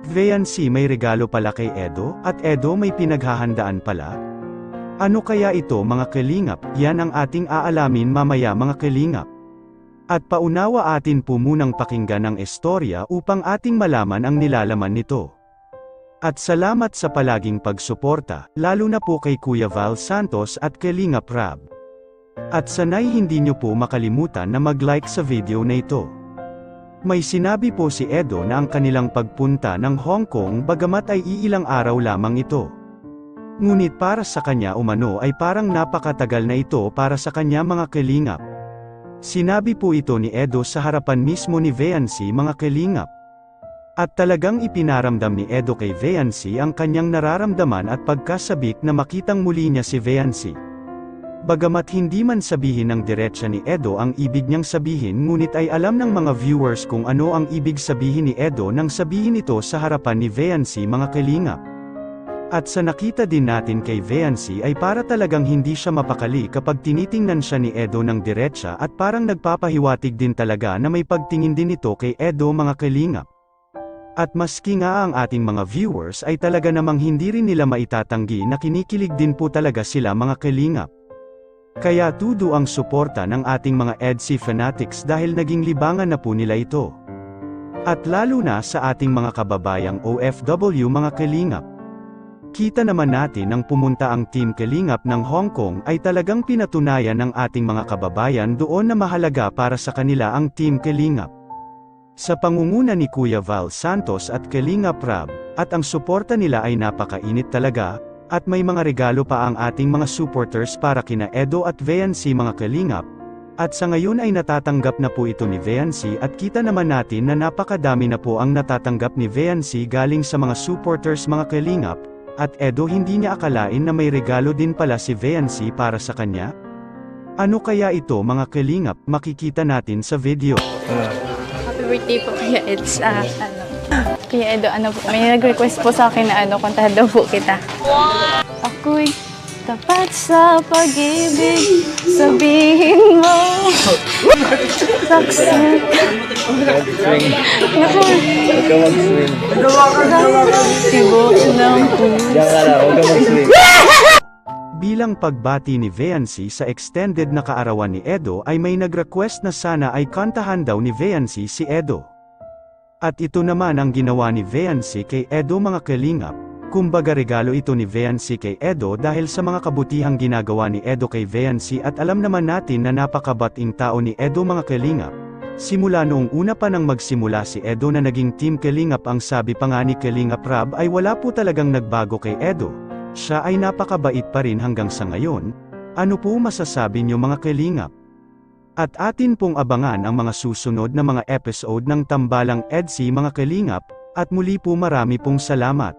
Veancy may regalo pala kay Edo, at Edo may pinaghahandaan pala? Ano kaya ito mga kalingap? Yan ang ating aalamin mamaya mga kalingap. At paunawa atin po munang pakinggan ang istorya upang ating malaman ang nilalaman nito. At salamat sa palaging pagsuporta, lalo na po kay Kuya Val Santos at Kalingap Rab. At sanay hindi nyo po makalimutan na mag-like sa video na ito. May sinabi po si Edo na ang kanilang pagpunta ng Hong Kong bagamat ay iilang araw lamang ito. Ngunit para sa kanya umano ay parang napakatagal na ito para sa kanya mga kalingap. Sinabi po ito ni Edo sa harapan mismo ni Veancy mga kalingap. At talagang ipinaramdam ni Edo kay Veancy ang kanyang nararamdaman at pagkasabik na makitang muli niya si Veancy. Bagamat hindi man sabihin ng diretsa ni Edo ang ibig niyang sabihin ngunit ay alam ng mga viewers kung ano ang ibig sabihin ni Edo nang sabihin ito sa harapan ni Veancy mga kalingap. At sa nakita din natin kay Veancy ay para talagang hindi siya mapakali kapag tinitingnan siya ni Edo ng diretsa at parang nagpapahiwatig din talaga na may pagtingin din ito kay Edo mga kalingap. At maski nga ang ating mga viewers ay talaga namang hindi rin nila maitatanggi na kinikilig din po talaga sila mga kalingap. Kaya tudo ang suporta ng ating mga EDC fanatics dahil naging libangan na po nila ito. At lalo na sa ating mga kababayang OFW mga kalingap. Kita naman natin nang pumunta ang Team Kalingap ng Hong Kong ay talagang pinatunayan ng ating mga kababayan doon na mahalaga para sa kanila ang Team Kalingap. Sa pangunguna ni Kuya Val Santos at Kalingap Rab, at ang suporta nila ay napakainit talaga, at may mga regalo pa ang ating mga supporters para kina Edo at Veancy mga kalingap, at sa ngayon ay natatanggap na po ito ni Veancy at kita naman natin na napakadami na po ang natatanggap ni Veancy galing sa mga supporters mga kalingap, at Edo hindi niya akalain na may regalo din pala si Veancy para sa kanya? Ano kaya ito mga kalingap? Makikita natin sa video. Happy birthday po Kuya Eds. Kuya Edo, may nag-request po sa akin na kantahan daw po kita. Ako'y tapat sa pag-ibig, sabihin mo. Saksi. Huwag ka mag-swing. Tibok ng puso. Diyan ka lang, huwag ka mag-swing. Bilang pagbati ni Veancy sa extended na kaarawan ni Edo ay may nag-request na sana ay kantahan daw ni Veancy si Edo. At ito naman ang ginawa ni Veancy kay Edo mga kalingap, kumbaga regalo ito ni Veancy kay Edo dahil sa mga kabutihang ginagawa ni Edo kay Veancy at alam naman natin na napakabating tao ni Edo mga kalingap. Simula noong una pa nang magsimula si Edo na naging Team Kalingap ang sabi pa nga ni Kalingap Rab ay wala po talagang nagbago kay Edo. Siya ay napakabait pa rin hanggang sa ngayon. Ano po masasabi niyo mga kalingap? At atin pong abangan ang mga susunod na mga episode ng Tambalang EDC mga kalingap, at muli po marami pong salamat.